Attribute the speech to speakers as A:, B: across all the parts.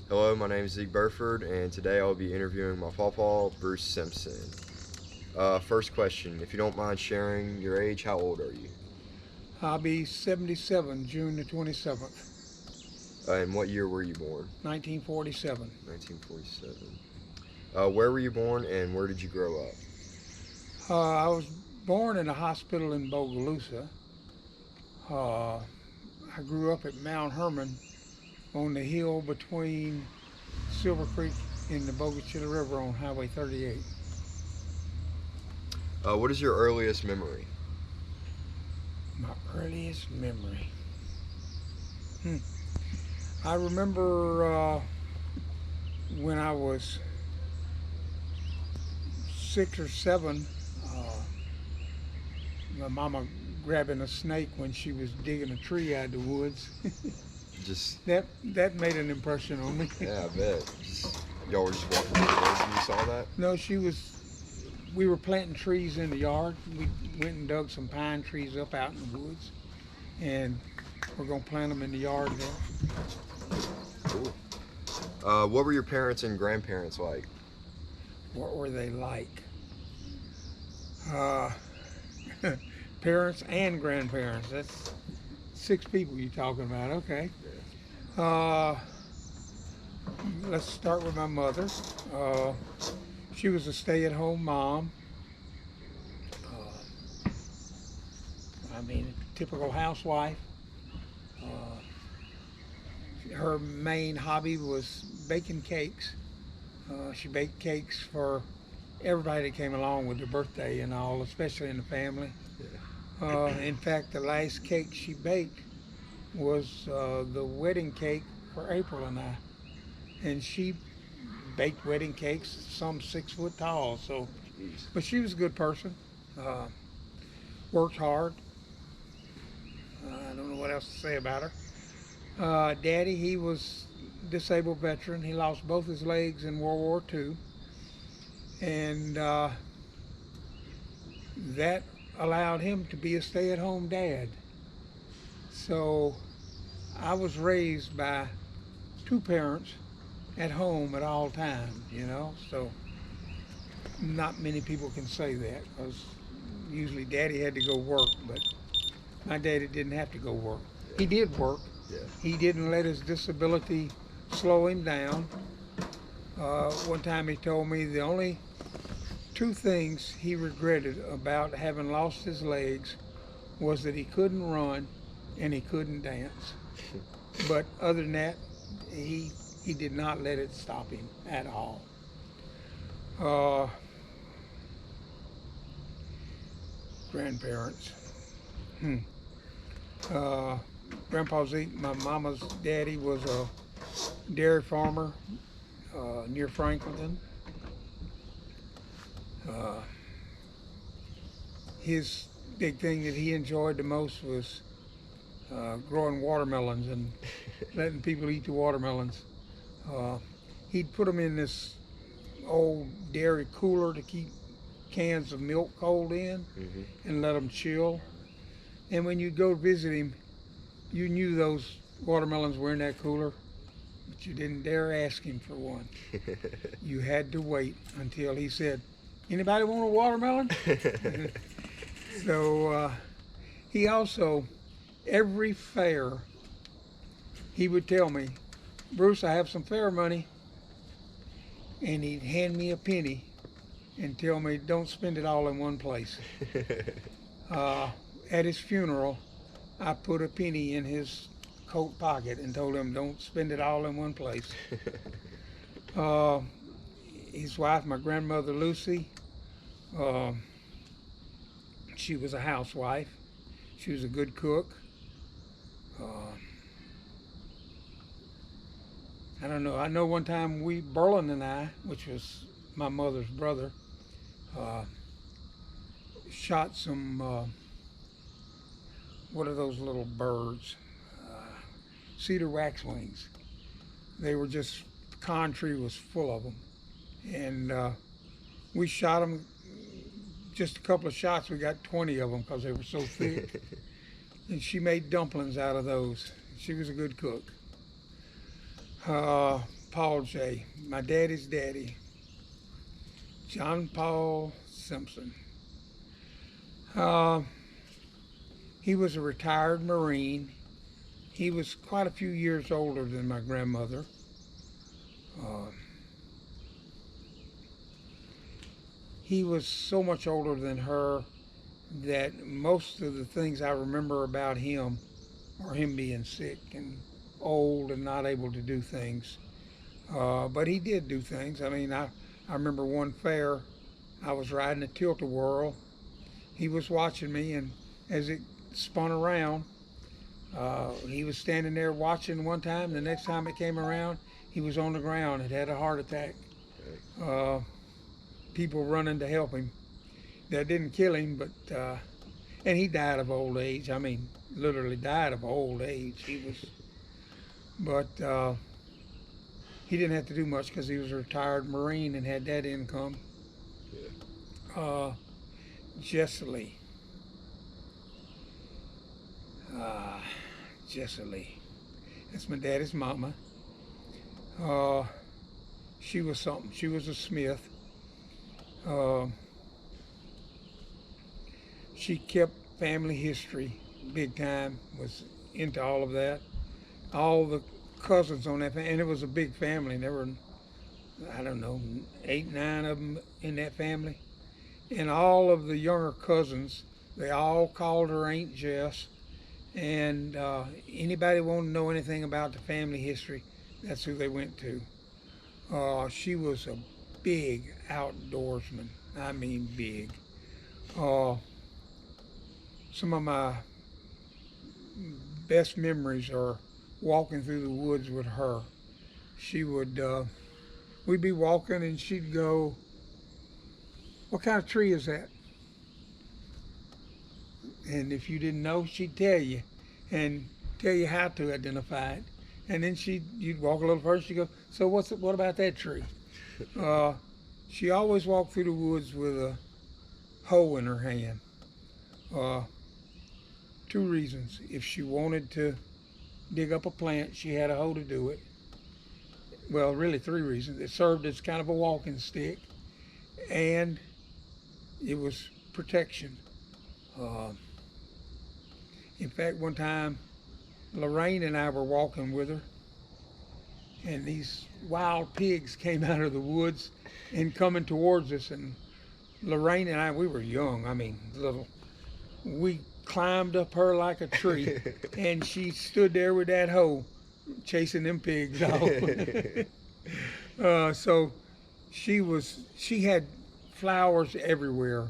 A: Hello, my name is Zeke and today I'll be interviewing my pawpaw, Bruce Simpson. First question, if you don't mind sharing your age, how old are you?
B: I'll be 77 June the 27th,
A: And what year were you born?
B: 1947.
A: 1947. Where were you born and where did you grow up?
B: I was born in a hospital in Bogalusa. Uh, I grew up at Mount Hermon on the hill between Silver Creek and the Bogachilla River on Highway 38.
A: What is your earliest memory?
B: My earliest memory. Hmm. I remember when I was 6 or 7, uh, my mama grabbing a snake when she was digging a tree out of the woods.
A: Just,
B: that made an impression on me.
A: yeah, I bet. Y'all were just walking through the woods and you saw that?
B: No, she was. We were planting trees in the yard. We went and dug some pine trees up out in the woods, and we're gonna plant them in the yard there.
A: Cool. What were your parents and grandparents like?
B: What were they like? Uh, Parents and grandparents. That's 6 people you're talking about. Okay. Uh, let's start with my mother. Uh, she was a stay-at-home mom. Uh, I mean, typical housewife. Her main hobby was baking cakes. She baked cakes for everybody that came along with their birthday and all, especially in the family. In fact, the last cake she baked was the wedding cake for April and I. And she baked wedding cakes, some 6 foot tall. So,
A: Jeez.
B: but she was a good person. Uh, Worked hard. I don't know what else to say about her. Daddy, he was disabled veteran. He lost both his legs in World War II, and that allowed him to be a stay-at-home dad. So I was raised by two parents at home at all times. So not many people can say that because usually Daddy had to go work, but my daddy didn't have to go work. He
A: Yeah.
B: did work.
A: Yeah.
B: He didn't let his disability slow him down. One time he told me the only two things he regretted about having lost his legs was that he couldn't run and he couldn't dance. But other than that, he did not let it stop him at all. Uh, Grandparents. Hmm. Uh, Grandpa Zeke, my mama's daddy, was a dairy farmer near Franklinton. Uh, his big thing that he enjoyed the most was growing watermelons and letting people eat the watermelons. Uh, he'd put them in this old dairy cooler to keep cans of milk cold in
A: Hmm.
B: and let them chill. And when you'd go visit him, you knew those watermelons were in that cooler, but you didn't dare ask him for one. You had to wait until he said, "Anybody want a watermelon?" So he also, every fair, he would tell me, "Bruce, I have some fair money," and he'd hand me a penny and tell me, "Don't spend it all in one place." Uh, at his funeral, I put a penny in his coat pocket and told him, "Don't spend it all in one place." Uh, his wife, my grandmother Lucy, uh, she was a housewife. She was a good cook. Uh, I don't know. I know one time Berlin and I, which was my mother's brother, uh, shot some, what are those little birds? Uh, Cedar waxwings. They were just, the con tree was full of them. And we shot them, just a couple of shots, we got 20 of them because they were so thick. And she made dumplings out of those. She was a good cook. Uh, Paul J., my daddy's daddy, John Paul Simpson. Uh, he was a retired Marine. He was quite a few years older than my grandmother. Uh, he was so much older than her that most of the things I remember about him are him being sick and old and not able to do things. But he did do things. I mean, I remember one fair, I was riding a tilt-a-whirl. He was watching me, and as it spun around, he was standing there watching one time. The next time it came around, he was on the ground and had a heart attack. Uh, People running to help him. That didn't kill him, but and he died of old age. I mean, literally died of old age. But he didn't have to do much because he was a retired Marine and had that income. Jessie Lee. Jessie Lee. That's my daddy's mama. She was something. She was a Smith. She kept family history big time, was into all of that. All the cousins on that family, and it was a big family. There were, I don't know, 8, 9 of them in that family. And all of the younger cousins, they all called her Aunt Jess. And anybody wanted to know anything about the family history, that's who they went to. She was a big outdoorsman. I mean big. Some of my best memories are walking through the woods with her. She would, we'd be walking and she'd go, "What kind of tree is that?" And if you didn't know, she'd tell you and tell you how to identify it. And then you'd walk a little further, she'd go, "So what about that tree?" She always walked through the woods with a hoe in her hand. 2 reasons. If she wanted to dig up a plant, she had a hoe to do it. Well, really 3 reasons. It served as kind of a walking stick, and it was protection. In fact, one time, Lorraine and I were walking with her, and these wild pigs came out of the woods and coming towards us. And Lorraine and I, we were young, I mean, little. We climbed up her like a tree, and she stood there with that hoe chasing them pigs off. So she had flowers everywhere.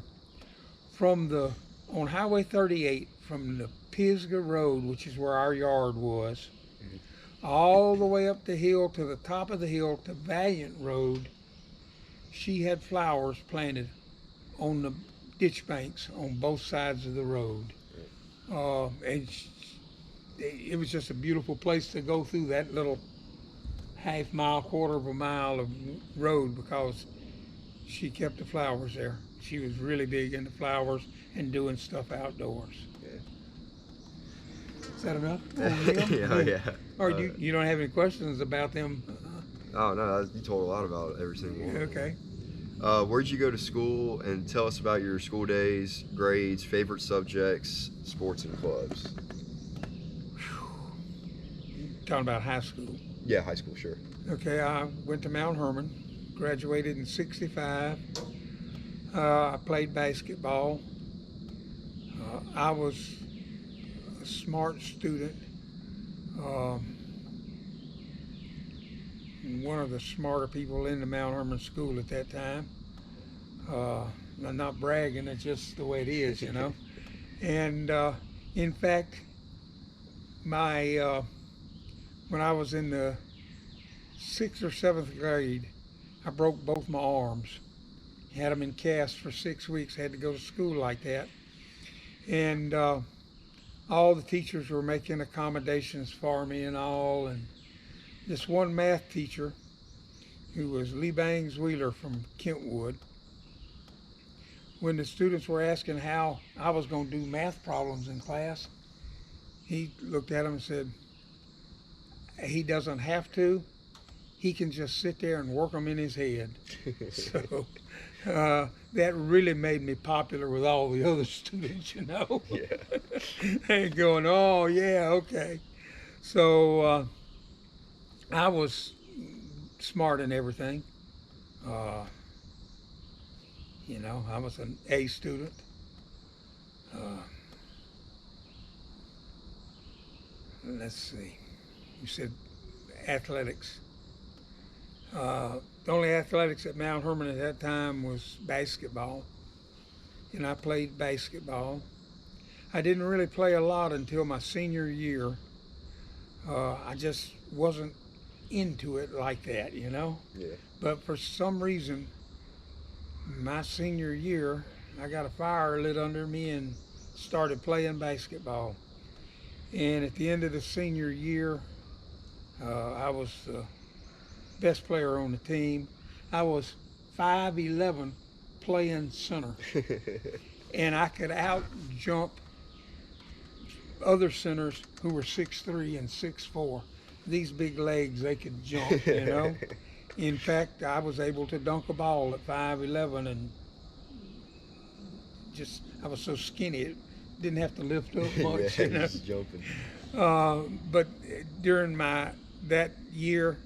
B: On Highway 38, from the Pisgah Road, which is where our yard was, all the way up the hill to the top of the hill to Valiant Road, she had flowers planted on the ditch banks on both sides of the road. It was just a beautiful place to go through that little half mile, quarter of a mile of road, because she kept the flowers there. She was really big into flowers and doing stuff outdoors. Is that enough?
A: Yeah.
B: Or you don't have any questions about them?
A: Oh no, you told a lot about every single one.
B: Okay.
A: Where'd you go to school, and tell us about your school days, grades, favorite subjects, sports, and clubs.
B: Talking about high school.
A: Yeah, high school, sure.
B: Okay, I went to Mount Hermon, graduated in '65. I played basketball. I was a smart student. One of the smarter people in the Mount Hermon school at that time. I'm not bragging, it's just the way it is, you know. And in fact, when I was in the 6th or 7th grade, I broke both my arms. Had them in casts for 6 weeks. Had to go to school like that. And all the teachers were making accommodations for me and all. And this one math teacher, who was Lee Bangs Wheeler from Kentwood, when the students were asking how I was going to do math problems in class, he looked at them and said, "He doesn't have to. he can just sit there and work them in his head. So that really made me popular with all the other students, you know.
A: Yeah.
B: And going, oh yeah, okay. So I was smart in everything. Uh, I was an A student. Uh, let's see. You said athletics. The only athletics at Mount Hermon at that time was basketball, and I played basketball. I didn't really play a lot until my senior year. I just wasn't into it like that, you know.
A: Yeah.
B: But for some reason, my senior year, I got a fire lit under me and started playing basketball. And at the end of the senior year, I was the best player on the team. I was 5'11" playing center, and I could out jump other centers who were 6'3" and 6'4". These big legs, they could jump, you know. In fact, I was able to dunk a ball at 5'11", and just I was so skinny it didn't have to lift up much.
A: Yeah,
B: You know?
A: just jumping.
B: But during that year,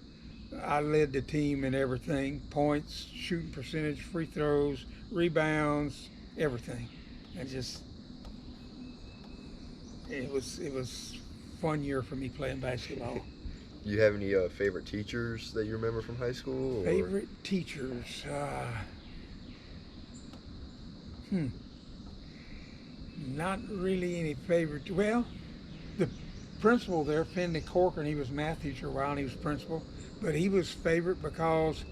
B: I led the team in everything: points, shooting percentage, free throws, rebounds, everything. I just it was fun year for me playing basketball.
A: You have any favorite teachers that you remember from high school? Or?
B: Favorite teachers? Not really any favorite. Well, the principal there, Finley Corcoran, he was math teacher while and he was principal, but he was favorite because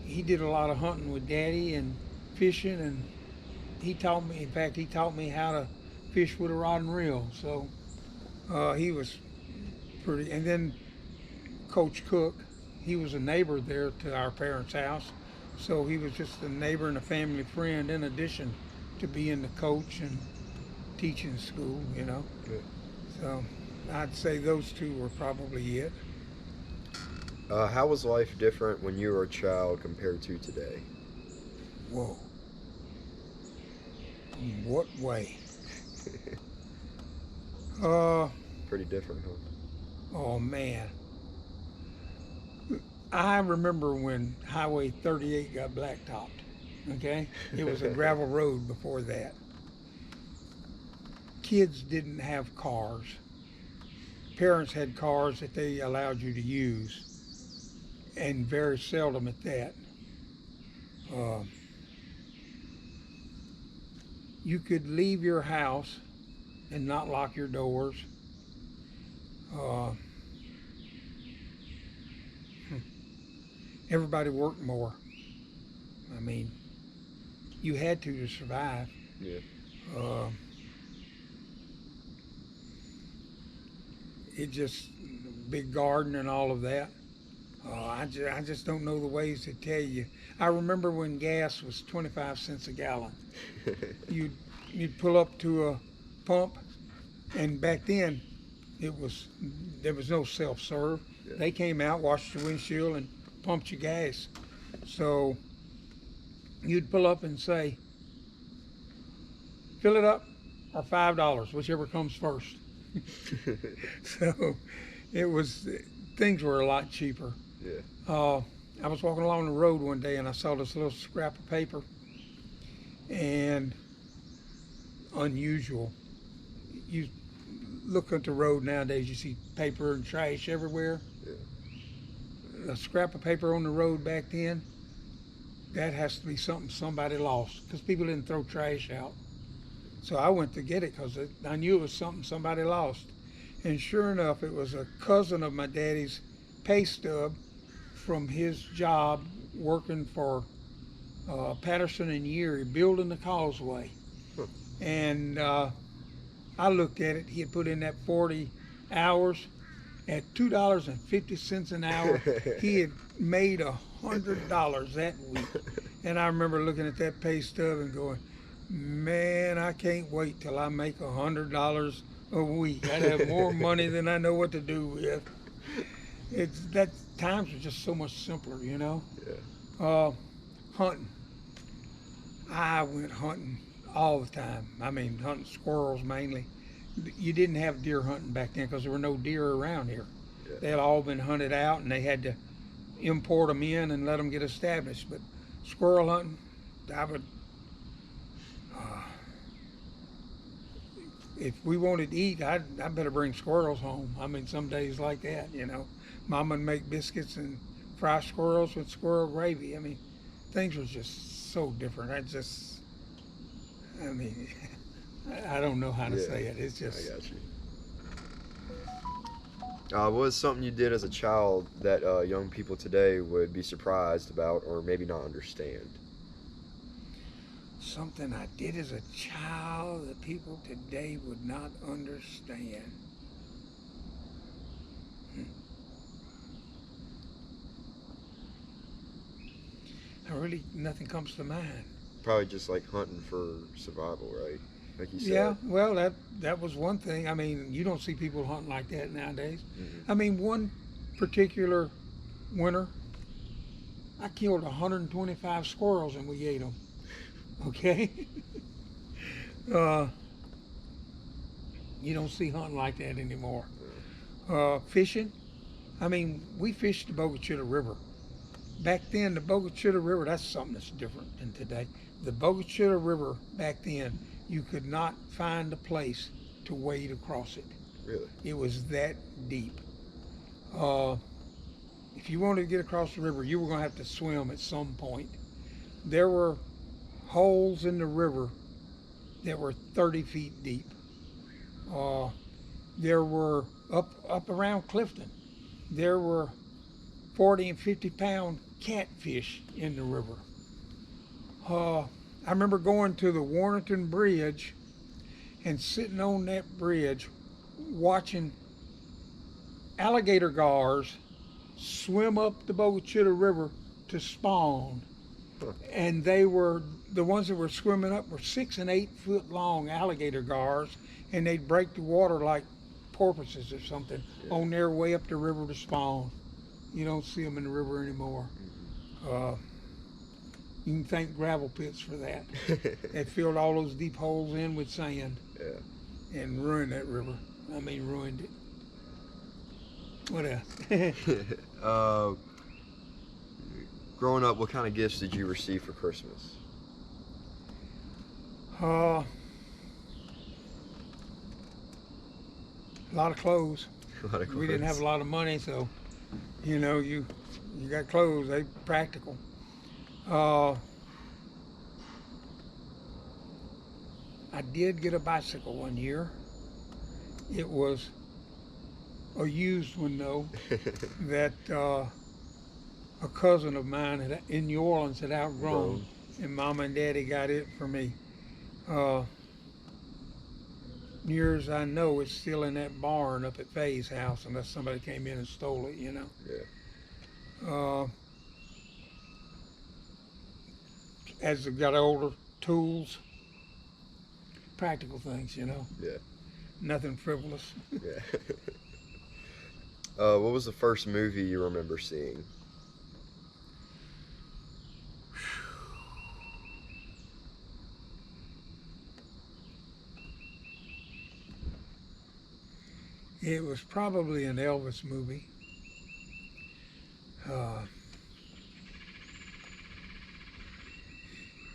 B: he did a lot of hunting with Daddy and fishing, and he taught me. In fact, he taught me how to fish with a rod and reel. So he was pretty. And then Coach Cook, he was a neighbor there to our parents' house, so he was just a neighbor and a family friend in addition to being the coach and teaching school, you know.
A: Good.
B: So I'd say those two were probably it.
A: How was life different when you were a child compared to today?
B: Whoa. In what way?
A: Pretty different, huh?
B: Oh man. I remember when Highway 38 got blacktopped. Okay? It was a gravel road before that. Kids didn't have cars. Parents had cars that they allowed you to use, and very seldom at that. You could leave your house and not lock your doors. Everybody worked more. I mean, you had to survive.
A: Yeah.
B: It just big garden and all of that. I just don't know the ways to tell you. I remember when gas was 25 cents a gallon. You'd pull up to a pump, and back then there was no self-serve.
A: Yeah.
B: They came out, washed your windshield, and pumped your gas. So you'd pull up and say, fill it up or $5, whichever comes first. So things were a lot cheaper.
A: Yeah.
B: I was walking along the road one day and I saw this little scrap of paper, and unusual. You look at the road nowadays, you see paper and trash everywhere.
A: Yeah.
B: A scrap of paper on the road back then, that has to be something somebody lost, because people didn't throw trash out. So I went to get it because I knew it was something somebody lost. And sure enough, it was a cousin of my daddy's pay stub from his job working for Patterson and Erie, building the causeway.
A: Huh.
B: And I looked at it. He had put in that 40 hours at $2.50 an hour. He had made $100 that week. And I remember looking at that pay stub and going, man, I can't wait till I make $100 a week. I'd have more money than I know what to do with. times were just so much simpler, you know.
A: Yeah.
B: Hunting. I went hunting all the time. I mean, hunting squirrels mainly. You didn't have deer hunting back then because there were no deer around here.
A: Yeah.
B: They had all been hunted out, and they had to import them in and let them get established. But squirrel hunting, I would. Uh, if we wanted to eat, I better bring squirrels home. I mean, some days like that, you know. Mama would make biscuits and fry squirrels with squirrel gravy. I mean, things were just so different. I mean, I don't know how to
A: Yeah.
B: say it. It's
A: I
B: just,
A: got you. What was something you did as a child that young people today would be surprised about or maybe not understand?
B: something I did as a child that people today would not understand. Nothing comes to mind.
A: Probably just like hunting for survival, right? Like you
B: Yeah,
A: said.
B: well, that was one thing. I mean, you don't see people hunting like that nowadays.
A: Hmm.
B: I mean, one particular winter, I killed 125 squirrels and we ate them. Okay, uh, you don't see hunting like that anymore. Fishing. I mean, we fished the Bogachita River. Back then, the Bogachita River, that's something that's different than today. The Bogachita River back then, you could not find a place to wade across it.
A: Really?
B: It was that deep. Uh, if you wanted to get across the river, you were going to have to swim at some point. There were holes in the river that were 30 feet deep. Uh, there were up around Clifton. There were 40 and 50-pound catfish in the river. I remember going to the Warrenton Bridge and sitting on that bridge watching alligator gars swim up the Bogachita River to spawn.
A: Huh.
B: And they were, the ones that were swimming up were 6 and 8 foot long alligator gars, and they'd break the water like porpoises or something on their way up the river to spawn. You don't see them in the river anymore. You can thank gravel pits for that. They filled all those deep holes in with sand
A: Yeah.
B: and ruined that river. I mean, ruined it. What else?
A: uh, Growing up, what kind of gifts did you receive for Christmas?
B: A lot of clothes.
A: A lot of
B: We didn't have
A: clothes.
B: a lot of money, so you know, you got clothes. They practical. I did get a bicycle one year. It was a used one though, that a cousin of mine in New Orleans had outgrown, and Mama and Daddy got it for me. Near as I know, it's still in that barn up at Faye's house, unless somebody came in and stole it, you know.
A: Yeah.
B: As I got older, tools, practical things, you know.
A: Yeah.
B: Nothing frivolous.
A: Yeah. What was the first movie you remember seeing?
B: It was probably an Elvis movie.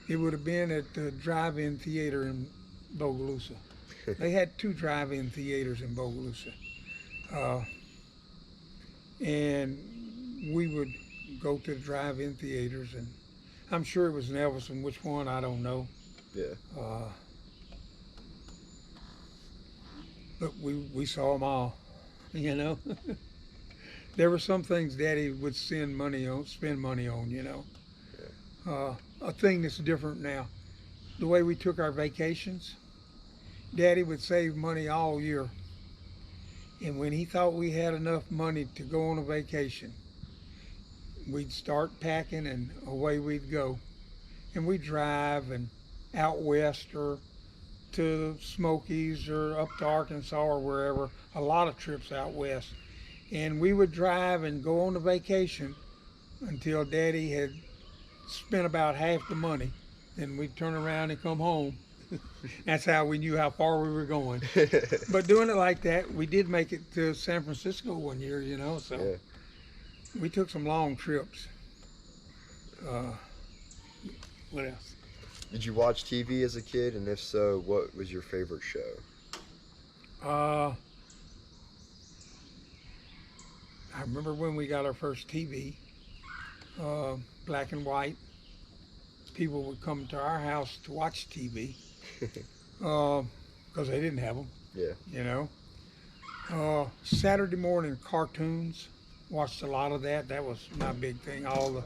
B: It would have been at the drive-in theater in Bogalusa. They had 2 drive-in theaters in Bogalusa. And we would go to the drive-in theaters, and I'm sure it was an Elvis one. Which one, I don't know.
A: Yeah.
B: But we saw them all, you know. There were some things Daddy would spend money on, you know.
A: Yeah.
B: A thing that's different now, the way we took our vacations. Daddy would save money all year, and when he thought we had enough money to go on a vacation, we'd start packing and away we'd go. And we'd drive and out west or to the Smokies or up to Arkansas or wherever, a lot of trips out west. And we would drive and go on a vacation until Daddy had spent about half the money. Then we'd turn around and come home. That's how we knew how far we were going. But doing it like that, we did make it to San Francisco one year, you know, so
A: Yeah.
B: we took some long trips. What else?
A: Did you watch TV as a kid, and if so, what was your favorite show?
B: I remember when we got our first TV, black and white. People would come to our house to watch TV because they didn't have them,
A: Yeah.
B: you know. Saturday morning cartoons, watched a lot of that. That was my big thing, all the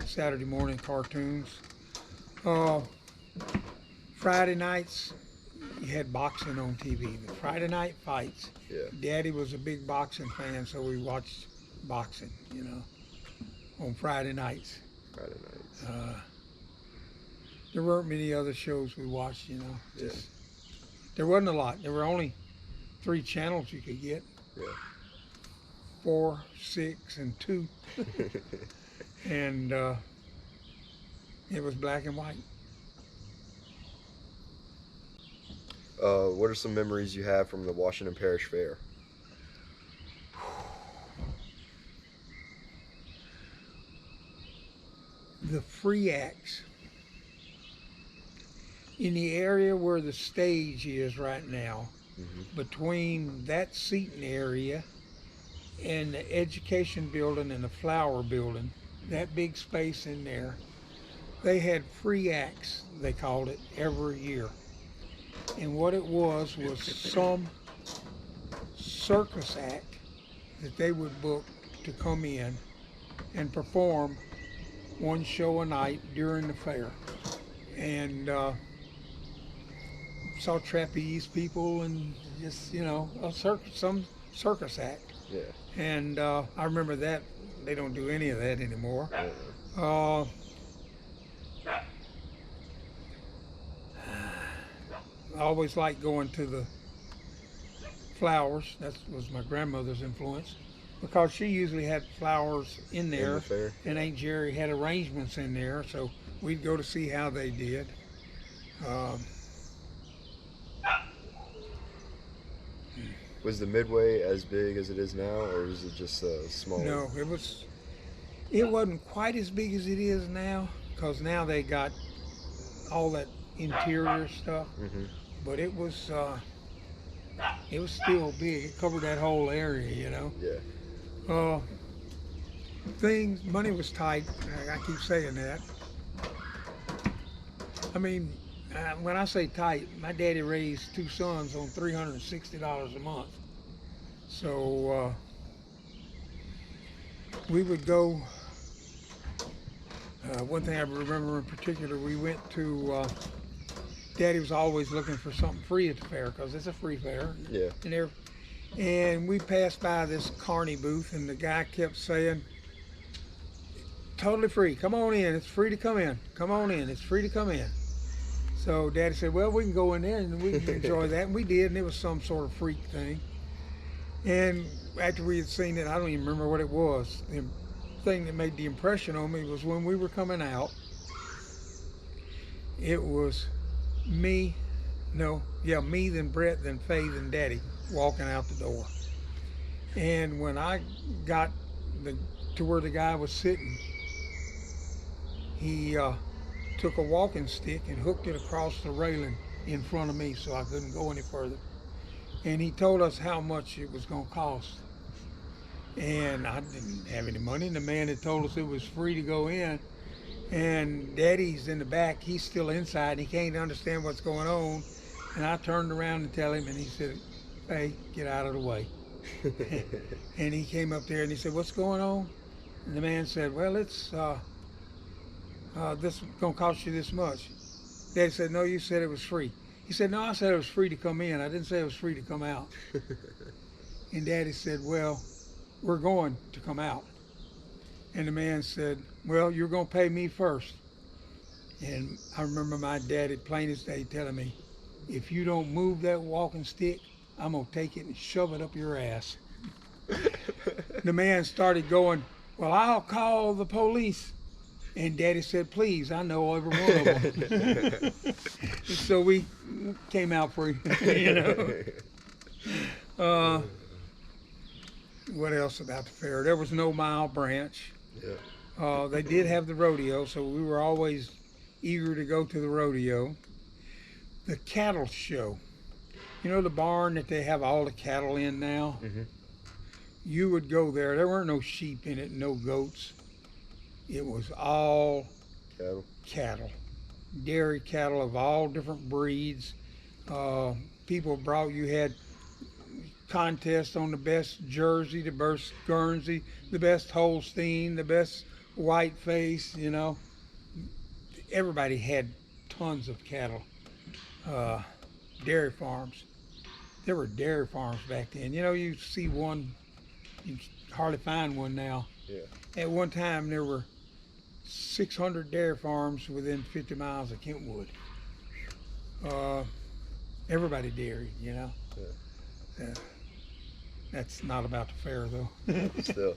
B: Saturday morning cartoons. Friday nights, you had boxing on TV, the Friday night fights.
A: Yeah.
B: Daddy was a big boxing fan, so we watched boxing, you know, on Friday nights.
A: Friday nights.
B: There weren't many other shows we watched, you know.
A: Yeah.
B: There wasn't a lot. There were only 3 channels you could get.
A: Yeah.
B: 4, 6, and 2. And it was black and white.
A: What are some memories you have from the Washington Parish Fair?
B: The free acts in the area where the stage is right now, between that seating area and the education building and the flower building, that big space in there, they had free acts, they called it, every year. And what it was some circus act that they would book to come in and perform one show a night during the fair. And saw trapeze people and just, you know, some circus act.
A: Yeah.
B: And I remember that. They don't do any of that anymore. I always liked going to the flowers. That was my grandmother's influence, because she usually had flowers in there,
A: In the fair.
B: and Aunt Jerry had arrangements in there, so we'd go to see how they did.
A: Was the Midway as big as it is now, or is it just smaller?
B: No, it wasn't quite as big as it is now, because now they got all that interior stuff. But it was still big. It covered that whole area, you know.
A: Yeah.
B: Money was tight. I keep saying that. I mean, when I say tight, my daddy raised 2 sons on $360 a month. So we would go. One thing I remember in particular, we went to. Daddy was always looking for something free at the fair, because it's a free fair.
A: Yeah.
B: And we passed by this carny booth, and the guy kept saying, "Totally free. Come on in. It's free to come in. Come on in. It's free to come in." So Daddy said, "Well, we can go in there and we can enjoy that." And we did, and it was some sort of freak thing. And after we had seen it, I don't even remember what it was. The thing that made the impression on me was when we were coming out, it was me, then Brett, then Faye, then Daddy walking out the door. And when I got to where the guy was sitting, he took a walking stick and hooked it across the railing in front of me so I couldn't go any further. And he told us how much it was going to cost. And I didn't have any money, and the man had told us it was free to go in. And Daddy's in the back, he's still inside, he can't understand what's going on. And I turned around to tell him, and he said, "Hey, get out of the way." And he came up there and he said, "What's going on?" And the man said, "Well, it's this is gonna cost you this much." Daddy said, "No, you said it was free." He said, "No, I said it was free to come in. I didn't say it was free to come out." And Daddy said, "Well, we're going to come out." And the man said, "Well, you're going to pay me first." And I remember my daddy, plain as day, telling me, "If you don't move that walking stick, I'm going to take it and shove it up your ass." The man started going, "Well, I'll call the police." And Daddy said, "Please, I know every one of them." So we came out free, you know. Uh, what else about the fair? There was no mile branch.
A: Yeah.
B: They did have the rodeo, so we were always eager to go to the rodeo. The cattle show. You know the barn that they have all the cattle in now?
A: Hmm.
B: You would go there. There weren't no sheep in it, no goats. It was all
A: Cattle.
B: cattle, dairy cattle of all different breeds. Uh, People brought, you had contests on the best Jersey, the best Guernsey, the best Holstein, the best white face, you know. Everybody had tons of cattle. Uh, Dairy farms. There were dairy farms back then. You know, you see one, you hardly find one now.
A: Yeah.
B: At one time, there were 600 dairy farms within 50 miles of Kentwood. Uh, Everybody dairy, you know.
A: Yeah.
B: That's not about the fair, though.
A: Still.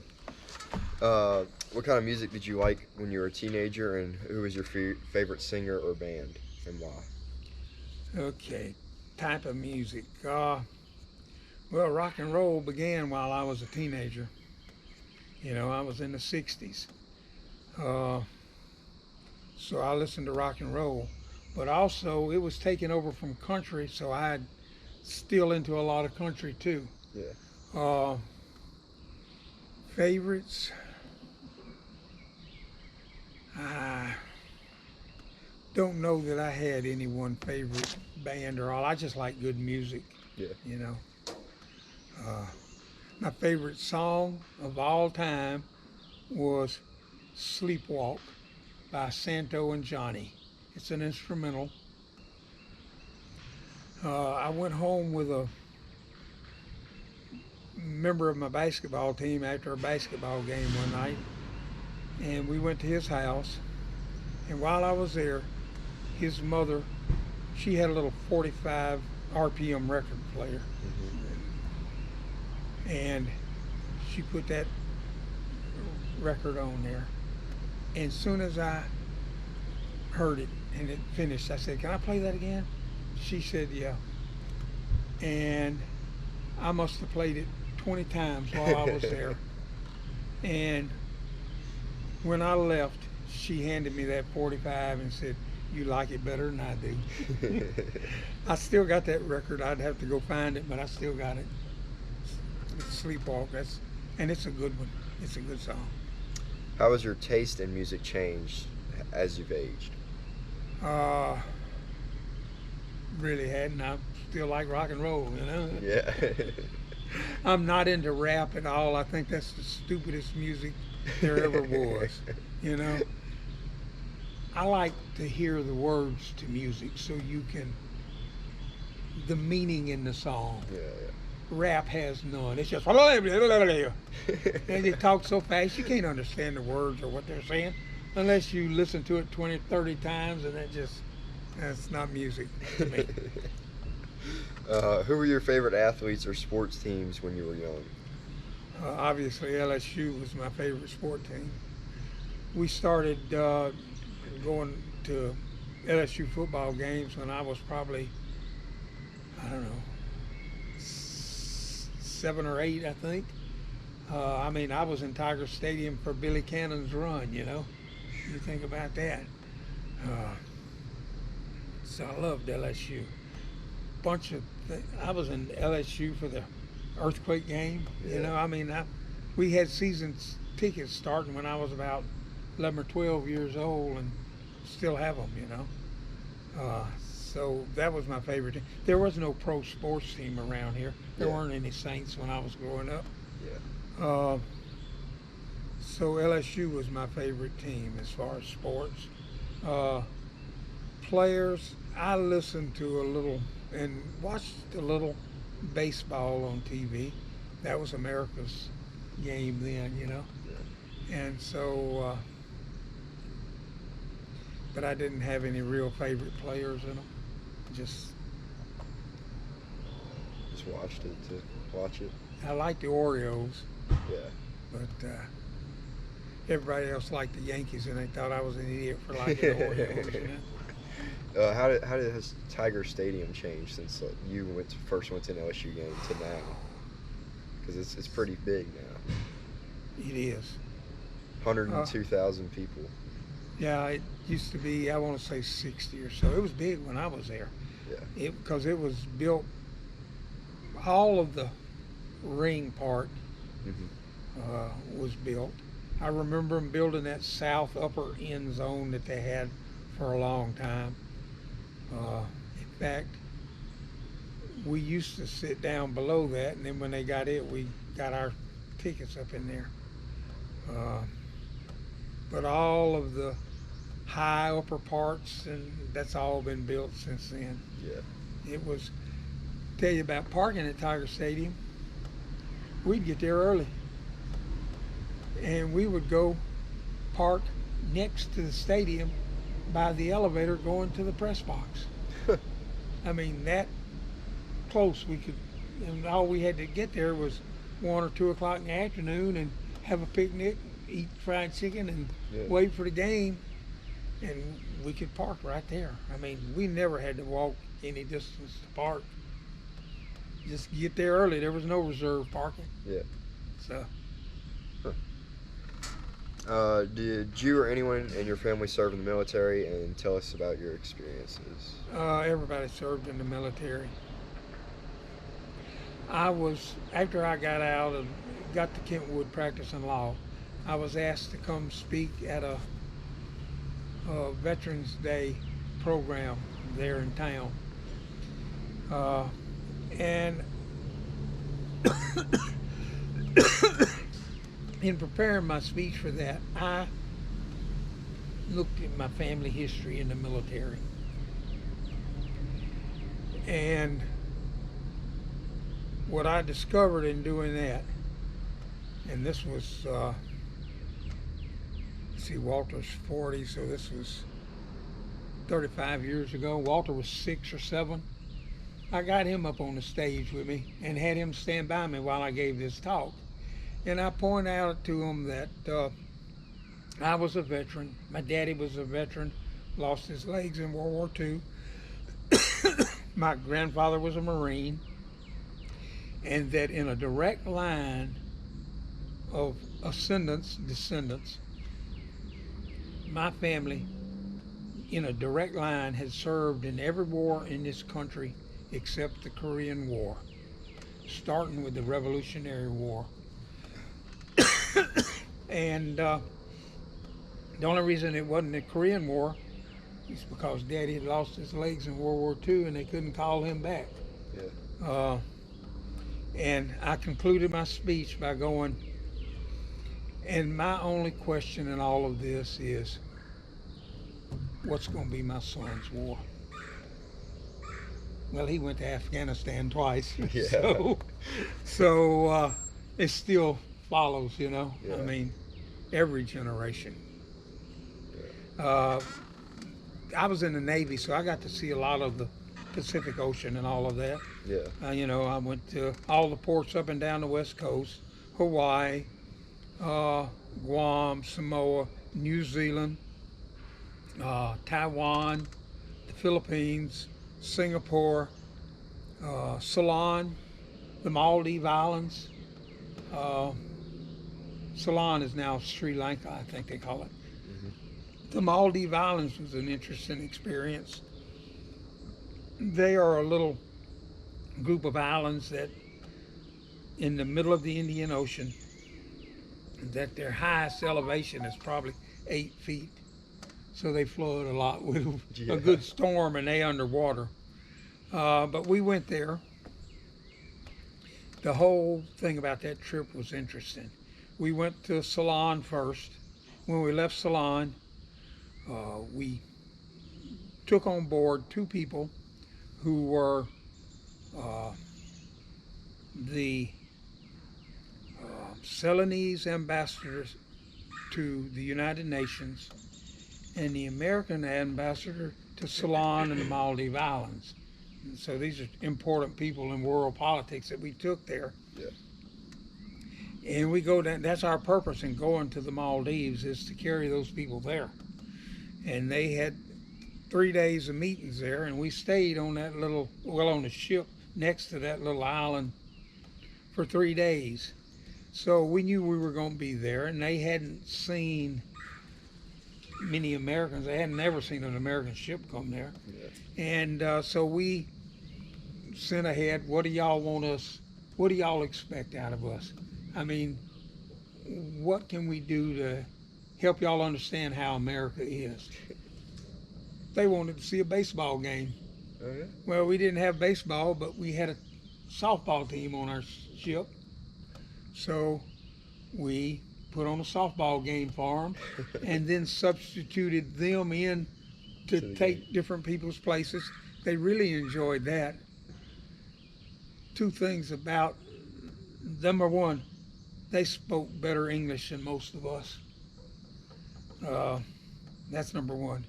A: What kind of music did you like when you were a teenager, and who was your favorite singer or band, and why?
B: Okay, type of music. Well, rock and roll began while I was a teenager. You know, I was in the 60s. So I listened to rock and roll. But also, it was taken over from country, so I'm still into a lot of country too.
A: Yeah.
B: Uh, Favorites? I don't know that I had any one favorite band or all. I just like good music,
A: Yeah.
B: you know. My favorite song of all time was Sleepwalk by Santo and Johnny. It's an instrumental. I went home with a member of my basketball team after a basketball game one night, and we went to his house. And while I was there, his mother, she had a little 45 RPM record player, and she put that record on there. And as soon as I heard it and it finished, I said, "Can I play that again?" She said, "Yeah." And I must have played it 20 times while I was there. And when I left, she handed me that 45 and said, "You like it better than I do." I still got that record. I'd have to go find it, but I still got it. It's Sleepwalk. And it's a good one. It's a good song.
A: How has your taste in music changed as you've aged?
B: Uh, Really hadn't. I still like rock and roll, you know.
A: Yeah.
B: I'm not into rap at all. I think that's the stupidest music there ever was, you know. I like to hear the words to music so you can, the meaning in the song.
A: Yeah.
B: Rap has none. It's just, and they talk so fast you can't understand the words or what they're saying unless you listen to it 20, 30 times, and that's not music to me.
A: Who were your favorite athletes or sports teams when you were young?
B: Obviously, LSU was my favorite sport team. We started going to LSU football games when I was probably, I don't know, 7 or 8, I think. I mean, I was in Tiger Stadium for Billy Cannon's run, you know. You think about that. So I loved LSU. I was in LSU for the earthquake game, you know. I mean, we had season tickets starting when I was about 11 or 12 years old and still have them, you know. So that was my favorite team. There was no pro sports team around here. There weren't any Saints when I was growing up.
A: Yeah.
B: So LSU was my favorite team as far as sports. Players, I listened to a little and watched a little baseball on TV. That was America's game then, you know.
A: Yeah.
B: And so, but I didn't have any real favorite players in them. Just
A: Just watched it to watch it.
B: I liked the Oreos,
A: Yeah.
B: but everybody else liked the Yankees, and they thought I was an idiot for liking the Oreos. You know?
A: Has Tiger Stadium changed since you first went to an LSU game to now? Because it's pretty big now.
B: It is.
A: 102,000 people.
B: Yeah, it used to be, I want to say 60 or so. It was big when I was there.
A: Yeah.
B: Because it was built, all of the ring part was built. I remember them building that south upper end zone that they had for a long time. In fact, we used to sit down below that, and then when they got it, we got our tickets up in there. But all of the high upper parts, and that's all been built since then.
A: Yeah.
B: It was, tell you about parking at Tiger Stadium, we'd get there early, and we would go park next to the stadium by the elevator going to the press box. I mean, that close we could, and all we had to get there was 1 or 2 o'clock in the afternoon and have a picnic, eat fried chicken, and wait for the game, and we could park right there. I mean, we never had to walk any distance to park. Just get there early. There was no reserve parking.
A: Yeah.
B: So.
A: Did you or anyone in your family serve in the military? And tell us about your experiences.
B: Everybody served in the military. After I got out and got to Kentwood practicing law, I was asked to come speak at a Veterans Day program there in town. And in preparing my speech for that, I looked at my family history in the military. And what I discovered in doing that, and this was, let's see, Walter's 40, so this was 35 years ago. Walter was 6 or 7. I got him up on the stage with me and had him stand by me while I gave this talk. And I pointed out to him that I was a veteran. My daddy was a veteran, lost his legs in World War II. My grandfather was a Marine. And that in a direct line of descendants, my family in a direct line had served in every war in this country except the Korean War, starting with the Revolutionary War. And the only reason it wasn't the Korean War is because Daddy had lost his legs in World War II and they couldn't call him back.
A: Yeah.
B: And I concluded my speech by going, and my only question in all of this is, what's going to be my son's war? Well, he went to Afghanistan twice,
A: Yeah.
B: so it still follows, you know.
A: Yeah.
B: I mean, every generation.
A: Yeah.
B: I was in the Navy, so I got to see a lot of the Pacific Ocean and all of that.
A: Yeah.
B: You know, I went to all the ports up and down the West Coast, Hawaii, Guam, Samoa, New Zealand, Taiwan, the Philippines, Singapore, Ceylon, the Maldives Islands. Ceylon is now Sri Lanka, I think they call it. The Maldives Islands was an interesting experience. They are a little group of islands that in the middle of the Indian Ocean, that their highest elevation is probably 8 feet. So they flood a lot with a good storm and they underwater. But we went there. The whole thing about that trip was interesting. We went to Ceylon first. When we left Ceylon, we took on board 2 people who were the Ceylonese ambassadors to the United Nations and the American ambassador to Ceylon and the Maldives Islands. And so these are important people in world politics that we took there.
A: Yeah.
B: And we go down. That's our purpose in going to the Maldives, is to carry those people there. And they had 3 days of meetings there, and we stayed on that little, well, on the ship next to that little island for 3 days. So we knew we were going to be there, and they hadn't seen many Americans. They hadn't never seen an American ship come there.
A: Yeah.
B: And so we sent ahead, what do y'all want us, what do y'all expect out of us? I mean, what can we do to help y'all understand how America is? They wanted to see a baseball game.
A: Oh yeah.
B: Well, we didn't have baseball, but we had a softball team on our ship. So we put on a softball game for them and then substituted them in to take different people's places. They really enjoyed that. Two things about, number one, they spoke better English than most of us. That's number one.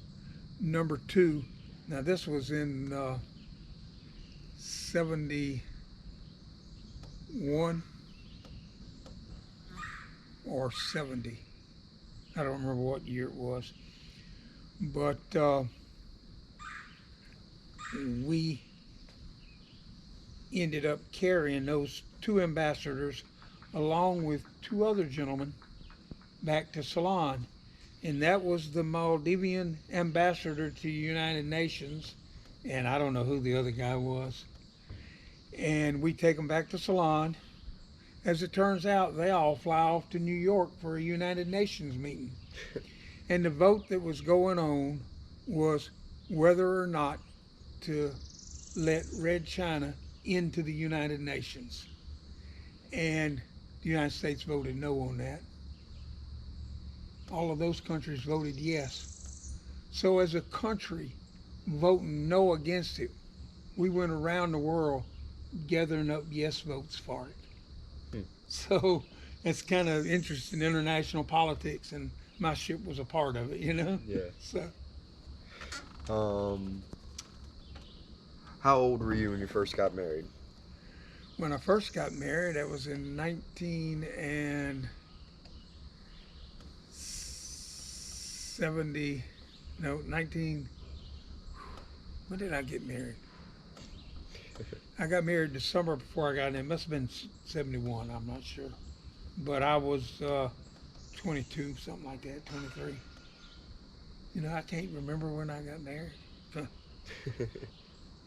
B: Number two, now this was in 71 or 70. I don't remember what year it was. But we ended up carrying those two ambassadors along with two other gentlemen back to Ceylon. And that was the Maldivian ambassador to the United Nations, and I don't know who the other guy was. And we take them back to Ceylon. As it turns out, they all fly off to New York for a United Nations meeting. And the vote that was going on was whether or not to let Red China into the United Nations. And the United States voted no on that. All of those countries voted yes. So as a country voting no against it, we went around the world gathering up yes votes for it. So it's kind of interesting international politics, and my ship was a part of it, you know?
A: Yeah.
B: So.
A: How old were you when you first got married?
B: When I first got married, that was in 19. When did I get married? I got married the summer before I got in. It must have been 71, I'm not sure. But I was 22, something like that, 23. You know, I can't remember when I got married.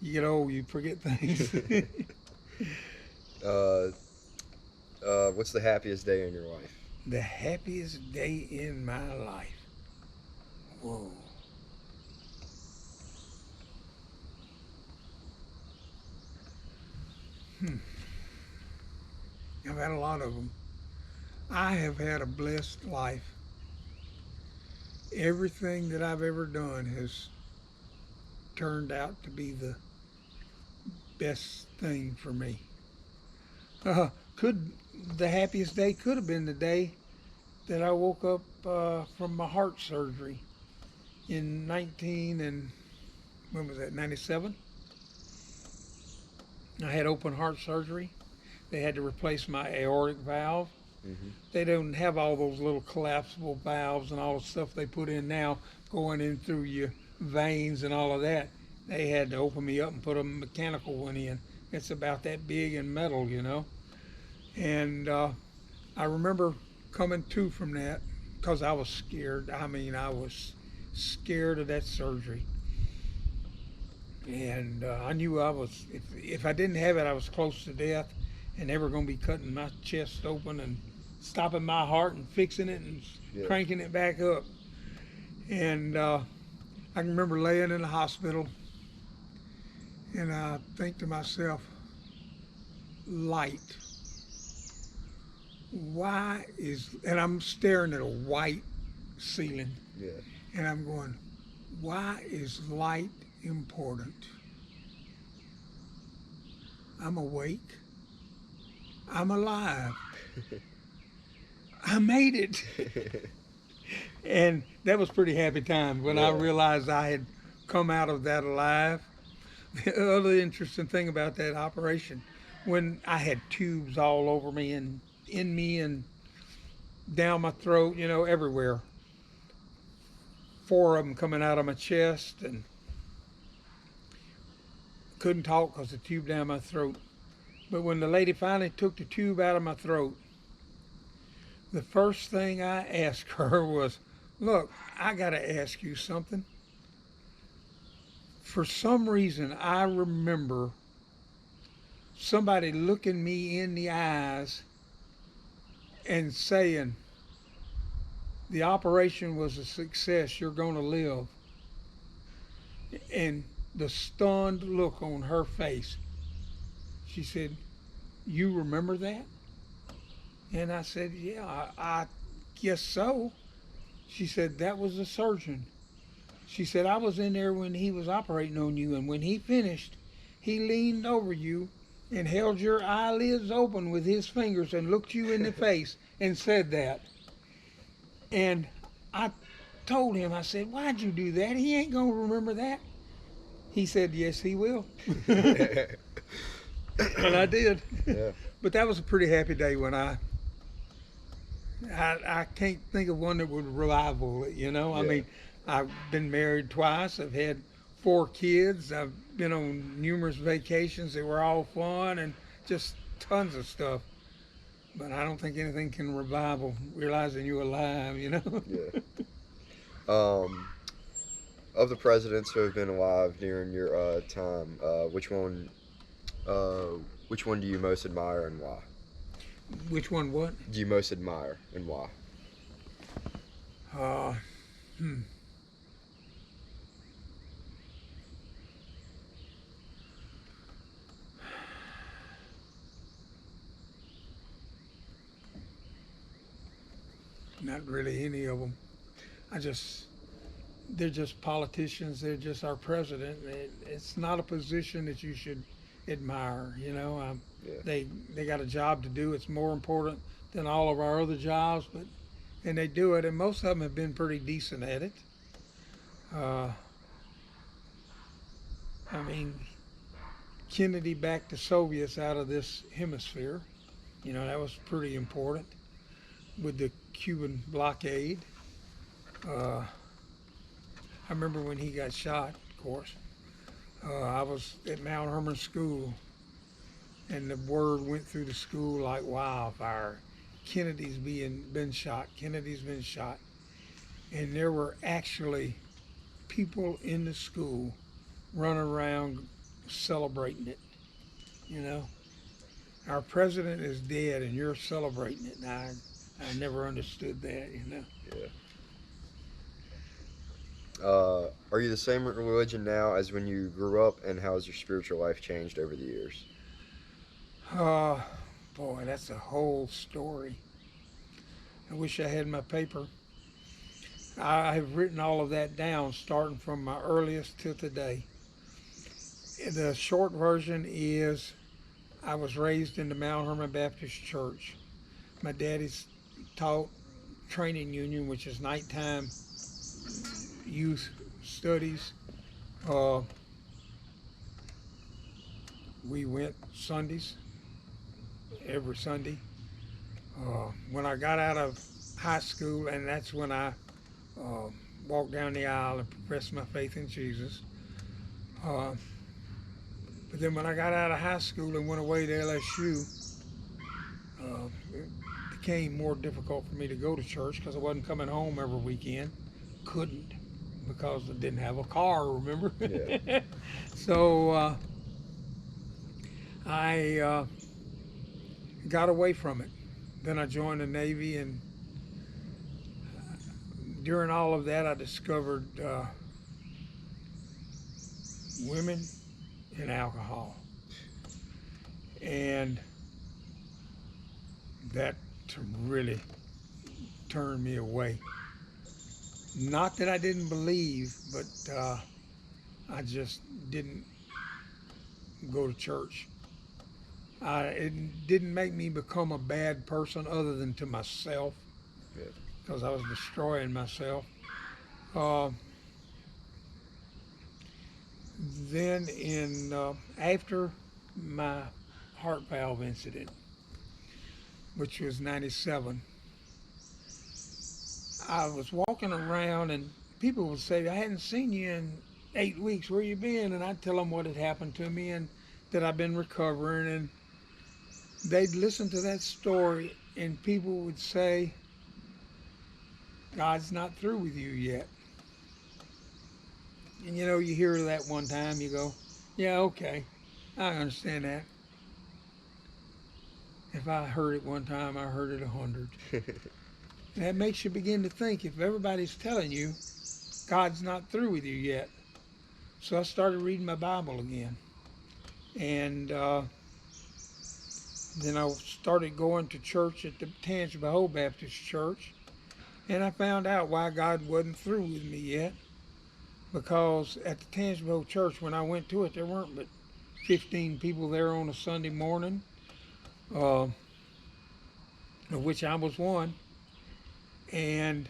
B: You get old, you forget things.
A: What's the happiest day in your life?
B: The happiest day in my life. Whoa. I've had a lot of them. I have had a blessed life. Everything that I've ever done has turned out to be the best thing for me. The happiest day could have been the day that I woke up from my heart surgery in 97. I had open heart surgery. They had to replace my aortic valve.
A: Mm-hmm.
B: They don't have all those little collapsible valves and all the stuff they put in now going in through your veins and all of that. They had to open me up and put a mechanical one in. It's about that big and metal, you know. And I remember coming to from that because I was scared. I mean, I was scared of that surgery. And I knew I was, if I didn't have it, I was close to death, and they were going to be cutting my chest open and stopping my heart and fixing it and cranking it back up. And I can remember laying in the hospital, and I think to myself, light. Why is, and I'm staring at a white ceiling, and I'm going, why is light important? I'm awake. I'm alive. I made it. And that was pretty happy time when I realized I had come out of that alive. The other interesting thing about that operation, when I had tubes all over me and in me and down my throat, everywhere. Four of them coming out of my chest, and couldn't talk because the tube down my throat. But when the lady finally took the tube out of my throat, the first thing I asked her was, "Look, I got to ask you something." For some reason, I remember somebody looking me in the eyes and saying, "The operation was a success. You're going to live." And the stunned look on her face, she said, "You remember that?" And I said, "Yeah, I guess so." She said, "That was the surgeon." She said, "I was in there when he was operating on you, and when he finished, he leaned over you and held your eyelids open with his fingers and looked you in the face and said that." And I told him, I said, "Why'd you do that? He ain't going to remember that." He said, "Yes, he will." And I did.
A: Yeah.
B: But that was a pretty happy day when I can't think of one that would rival it. I
A: Yeah.
B: mean, I've been married twice. I've had four kids. I've been on numerous vacations that were all fun and just tons of stuff. But I don't think anything can revival realizing you're alive.
A: Yeah. Um, of the presidents who have been alive during your time, uh, which one do you most admire and why?
B: Which one what?
A: Do you most admire and why?
B: Uh, hmm. Not really any of them. I just they're just politicians. They're just our president. It's not a position that you should admire.
A: Yeah.
B: They got a job to do. It's more important than all of our other jobs, but and they do it. And most of them have been pretty decent at it. Uh, I mean, Kennedy backed the Soviets out of this hemisphere. That was pretty important with the Cuban blockade. I remember when he got shot, of course. I was at Mount Hermon School, and the word went through the school like wildfire. Kennedy's been shot. Kennedy's been shot, and there were actually people in the school running around celebrating it. You know, our president is dead, and you're celebrating it. And I never understood that.
A: Yeah. Are you the same religion now as when you grew up, and how has your spiritual life changed over the years?
B: Uh, Boy, that's a whole story. I wish I had my paper. I have written all of that down, starting from my earliest till today. The short version is I was raised in the Mount Hermon Baptist Church. My daddy's taught training union, which is nighttime youth studies. Uh, we went Sundays, every Sunday. When I got out of high school, and that's when I uh, walked down the aisle and professed my faith in Jesus. Uh, but then when I got out of high school and went away to LSU, it became more difficult for me to go to church because I wasn't coming home every weekend. Couldn't because I didn't have a car, remember?
A: Yeah.
B: So I got away from it. Then I joined the Navy, and during all of that, I discovered women and alcohol. And that really turned me away. Not that I didn't believe, but I just didn't go to church. It didn't make me become a bad person other than to myself
A: Yeah.
B: because I was destroying myself. Uh, then after my heart valve incident, which was 97. I was walking around and people would say, I hadn't seen you in 8 weeks. Where you been? And I'd tell them what had happened to me and that I've been recovering. And they'd listen to that story and people would say, God's not through with you yet. And you know, you hear that one time, you go, yeah, okay, I understand that. If I heard it one time, I heard it 100. And that makes you begin to think, if everybody's telling you God's not through with you yet. So I started reading my Bible again. And then I started going to church at the Tangipahoa Baptist Church. And I found out why God wasn't through with me yet. Because at the Tangipahoa Church, when I went to it, there weren't but 15 people there on a Sunday morning, of which I was one. And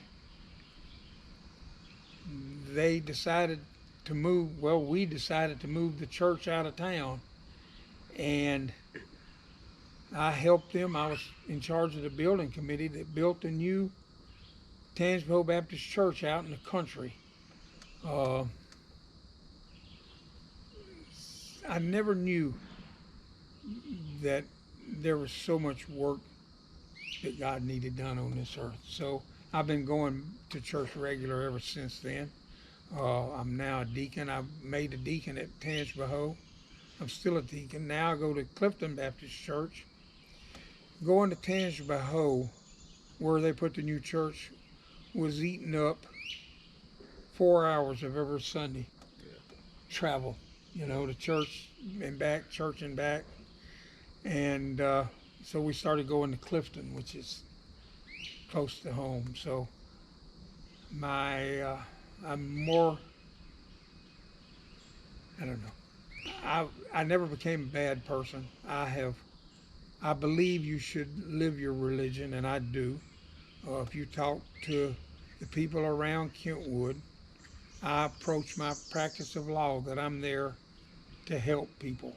B: they decided to move, well, we decided to move the church out of town. And I helped them. I was in charge of the building committee that built a new Tangipahoa Baptist Church out in the country. I never knew that there was so much work that God needed done on this earth. So I've been going to church regular ever since then. I'm now a deacon. I made a deacon at Tangipahoa. I'm still a deacon. Now I go to Clifton Baptist Church. Going to Tangipahoa, where they put the new church, was eating up 4 hours of every Sunday travel. You know, to church and back, church and back. And so we started going to Clifton, which is close to home. So I'm more, I don't know. I never became a bad person. I believe you should live your religion, and I do. If you talk to the people around Kentwood, I approach my practice of law that I'm there to help people,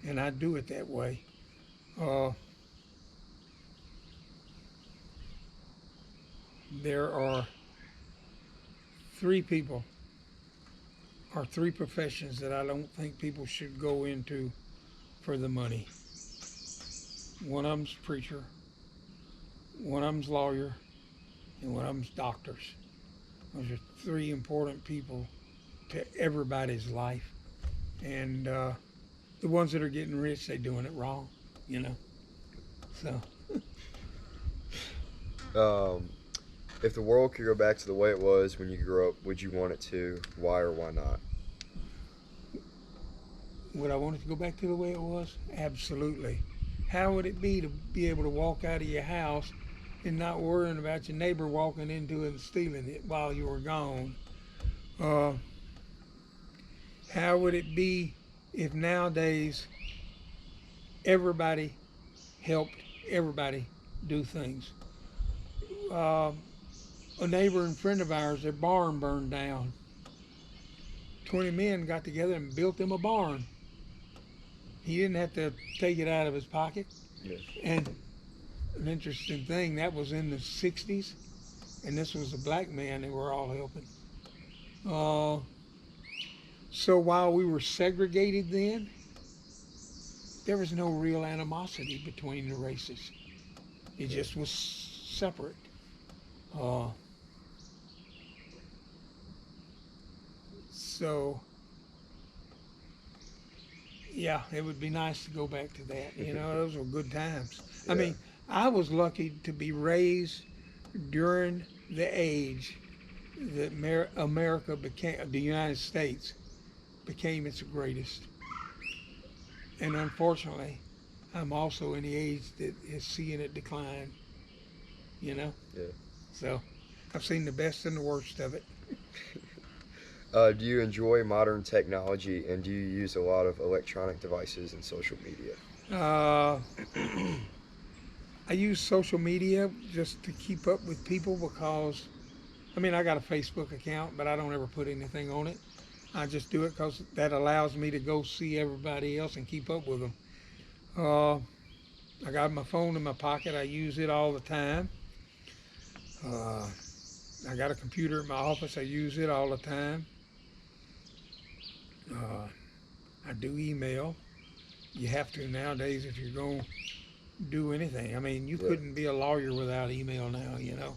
B: and I do it that way. There are three people or three professions that I don't think people should go into for the money. One of them's preacher, one of them's lawyer, and one of them's doctors. Those are three important people to everybody's life. And the ones that are getting rich, they're doing it wrong, you know. So.
A: If the world could go back to the way it was when you grew up, would you want it to? Why or why not?
B: Would I want it to go back to the way it was? Absolutely. How would it be to be able to walk out of your house and not worrying about your neighbor walking into it and stealing it while you were gone? How would it be if nowadays everybody helped everybody do things? A neighbor and friend of ours, their barn burned down. 20 men got together and built them a barn. He didn't have to take it out of his pocket.
A: Yes.
B: And an interesting thing, that was in the 60s, and this was a black man they were all helping. So while we were segregated then, there was no real animosity between the races. It just was separate. So, yeah, it would be nice to go back to that. You know, those were good times. I mean, I was lucky to be raised during the age that America became, the United States became its greatest. And unfortunately, I'm also in the age that is seeing it decline, you know?
A: Yeah.
B: So I've seen the best and the worst of it.
A: Do you enjoy modern technology, and do you use a lot of electronic devices and social media?
B: I use social media just to keep up with people because, I mean, I got a Facebook account, but I don't ever put anything on it. I just do it because that allows me to go see everybody else and keep up with them. I got my phone in my pocket. I use it all the time. Uh, I got a computer in my office. I use it all the time. Uh, I do email. You have to nowadays if you're going to do anything. I mean, you
A: Yeah.
B: couldn't be a lawyer without email now, you know.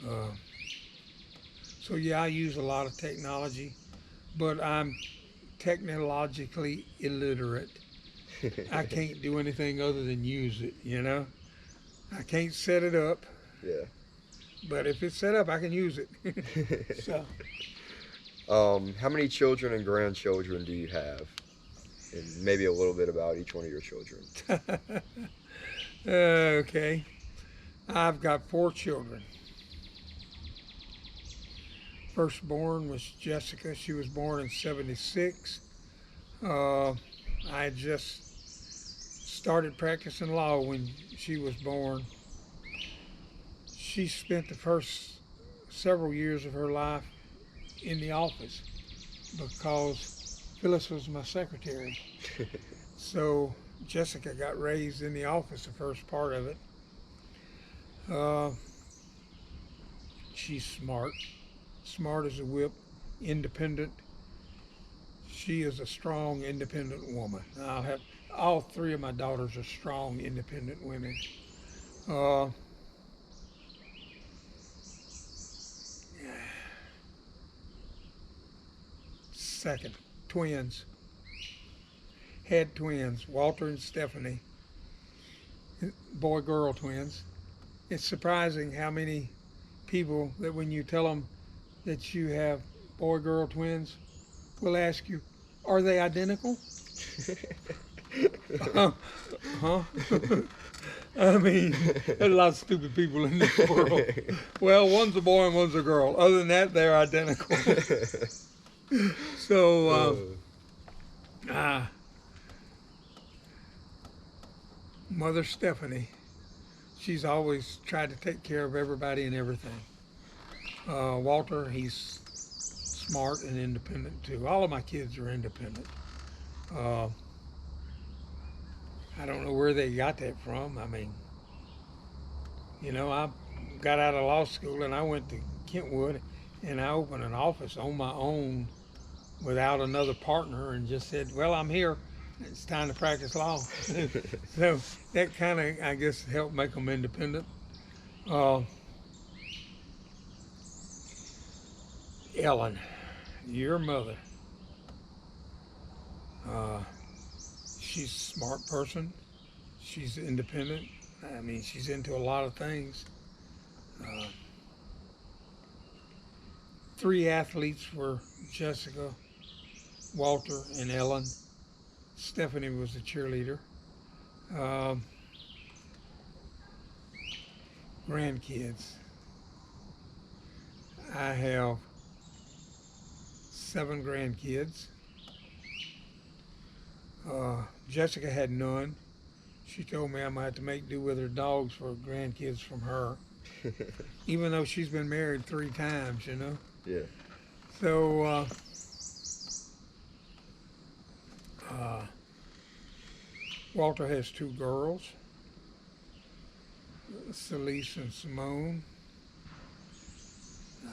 B: Uh, so, yeah, I use a lot of technology, but I'm technologically illiterate. I can't do anything other than use it, you know. I can't set it up,
A: Yeah.
B: but if it's set up, I can use it. So,
A: How many children and grandchildren do you have? And maybe a little bit about each one of your children.
B: okay. I've got 4 children. Firstborn was Jessica. She was born in '76. Uh, I had just started practicing law when she was born. She spent the first several years of her life in the office because Phyllis was my secretary. So Jessica got raised in the office the first part of it. Uh, she's smart, smart as a whip, independent. She is a strong, independent woman. I'll have all 3 of my daughters are strong, independent women. Uh, second, twins. Had twins, Walter and Stephanie, boy girl twins. It's surprising how many people that when you tell them that you have boy girl twins will ask you, are they identical? Huh? I mean, there's a lot of stupid people in this world. Well, one's a boy and one's a girl. Other than that, they're identical. So, Mother Stephanie, she's always tried to take care of everybody and everything. Walter, he's smart and independent too. All of my kids are independent. Uh, I don't know where they got that from. I mean, you know, I got out of law school and I went to Kentwood and I opened an office on my own without another partner and just said, well, I'm here. It's time to practice law. So that kind of, I guess, helped make them independent. Uh, Ellen, your mother, uh, she's a smart person. She's independent. I mean, she's into a lot of things. Uh, 3 athletes were Jessica, Walter, and Ellen. Stephanie was a cheerleader. Um, Grandkids. I have 7 grandkids. Jessica had none. She told me I might have to make do with her dogs for grandkids from her, even though she's been married 3 times, you know.
A: Yeah.
B: So, Walter has 2 girls, Celeste and Simone. Uh,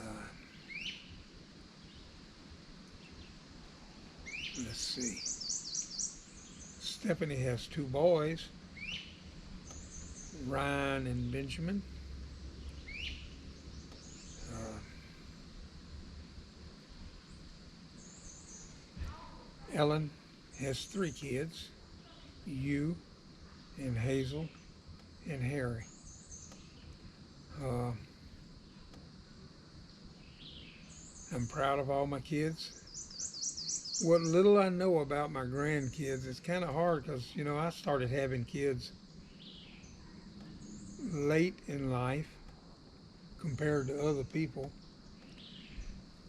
B: let's see. Stephanie has 2 boys, Ryan and Benjamin. Ellen has 3 kids, you and Hazel and Harry. Uh, I'm proud of all my kids. What little I know about my grandkids, it's kind of hard because, you know, I started having kids late in life compared to other people,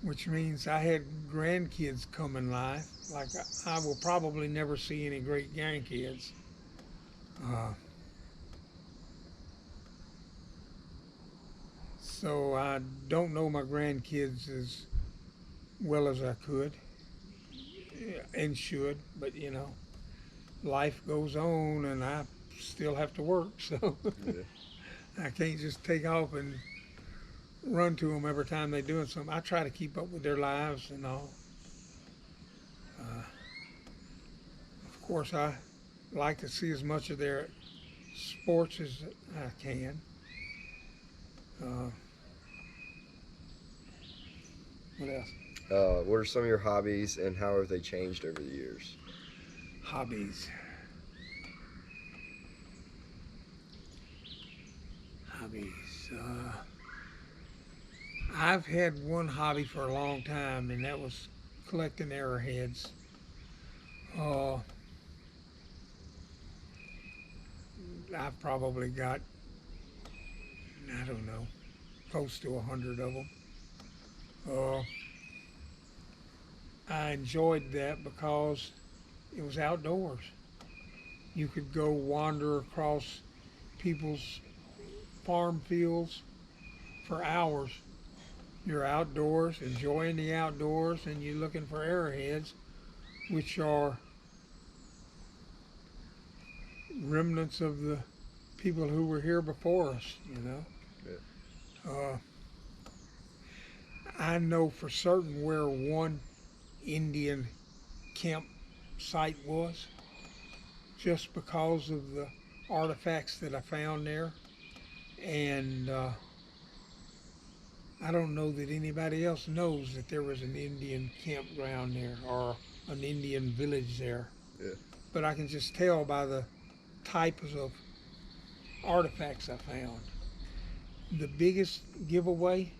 B: which means I had grandkids come in life. Like I will probably never see any great grandkids. So I don't know my grandkids as well as I could and should, but you know, life goes on and I still have to work, so
A: Yeah.
B: I can't just take off and run to them every time they're doing something. I try to keep up with their lives and all. Of course, I like to see as much of their sports as I can. Uh, what else?
A: What are some of your hobbies and how have they changed over the years?
B: Hobbies. Hobbies. I've had one hobby for a long time, and that was collecting arrowheads. Uh, I've probably got, I don't know, close to 100 of them. Uh, I enjoyed that because it was outdoors. You could go wander across people's farm fields for hours. You're outdoors, enjoying the outdoors, and you're looking for arrowheads, which are remnants of the people who were here before us, you know.
A: Yeah.
B: Uh, I know for certain where one Indian campsite was just because of the artifacts that I found there. And I don't know that anybody else knows that there was an Indian campground there or an Indian village there.
A: Yeah.
B: But I can just tell by the types of artifacts I found. The biggest giveaway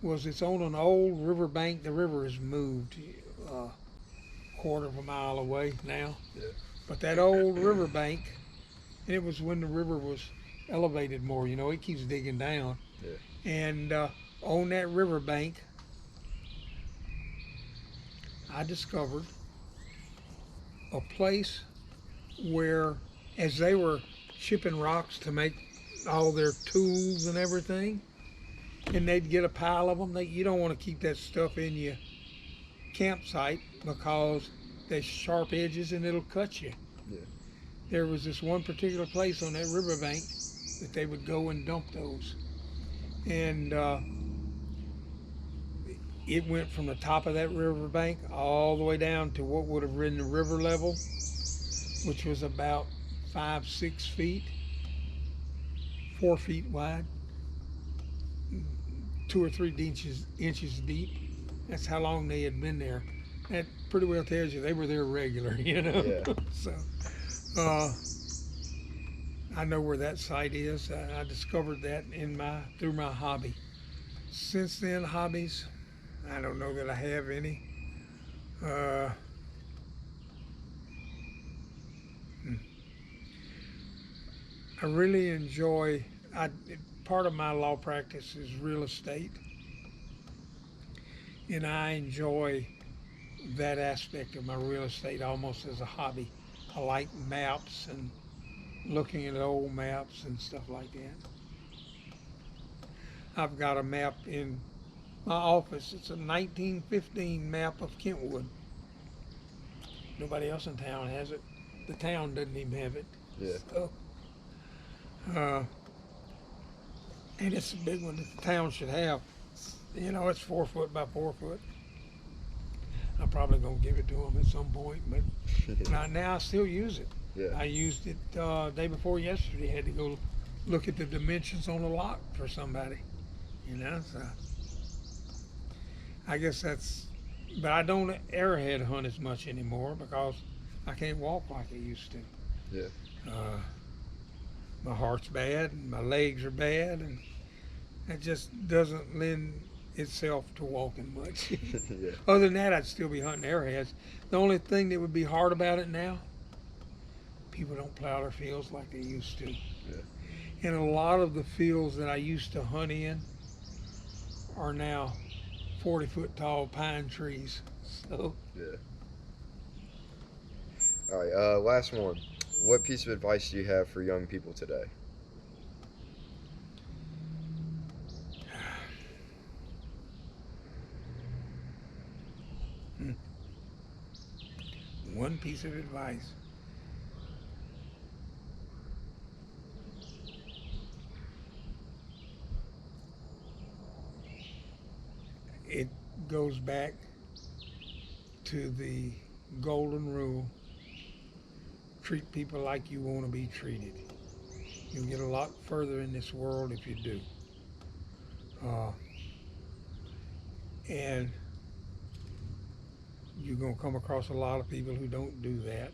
B: was it's on an old river bank. The river has moved a quarter of a mile away now.
A: Yeah.
B: But that old river bank, and it was when the river was elevated more, you know, it keeps digging down.
A: Yeah.
B: And on that river bank, I discovered a place where, as they were chipping rocks to make all their tools and everything, and they'd get a pile of them, you don't want to keep that stuff in your campsite because there's sharp edges and it'll cut you.
A: Yeah.
B: There was this one particular place on that riverbank that they would go and dump those. And it went from the top of that riverbank all the way down to what would have been the river level, which was about 5, 6 feet, 4 feet wide, 2 or 3 inches deep. That's how long they had been there. That pretty well tells you they were there regular, you know.
A: Yeah.
B: So I know where that site is. I discovered that through my hobby. Since then, hobbies, I don't know that I have any. Uh, I really enjoy. Part of my law practice is real estate, and I enjoy that aspect of my real estate almost as a hobby. I like maps and looking at old maps and stuff like that. I've got a map in my office. It's a 1915 map of Kentwood. Nobody else in town has it. The town doesn't even have it.
A: Yeah.
B: So, and it's a big one that the town should have. You know, it's 4 foot by 4 foot. I'm probably gonna give it to them at some point, but right now I still use it.
A: Yeah.
B: I used it day before yesterday. Had to go look at the dimensions on a lot for somebody. You know, so I guess that's. But I don't arrowhead hunt as much anymore because I can't walk like I used to.
A: Yeah.
B: My heart's bad, and my legs are bad, and it just doesn't lend itself to walking much.
A: Yeah.
B: Other than that, I'd still be hunting arrowheads. The only thing that would be hard about it now, people don't plow their fields like they used to.
A: Yeah.
B: And a lot of the fields that I used to hunt in are now 40-foot tall pine trees. So
A: Yeah. All right. Last one. What piece of advice do you have for young people today?
B: one piece of advice. goes back to the golden rule: treat people like you want to be treated. You'll get a lot further in this world if you do. Uh, and you're going to come across a lot of people who don't do that.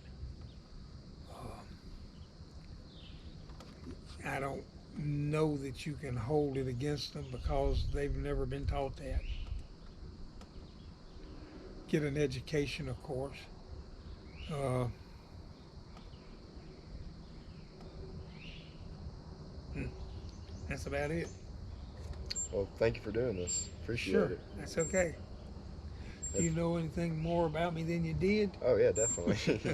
B: I don't know that you can hold it against them because they've never been taught that. Get an education, of course. Uh, that's about it.
A: Well, thank you for doing this. Appreciate
B: Sure,
A: it.
B: that's okay. Do you know anything more about me than you did?
A: Oh yeah, definitely.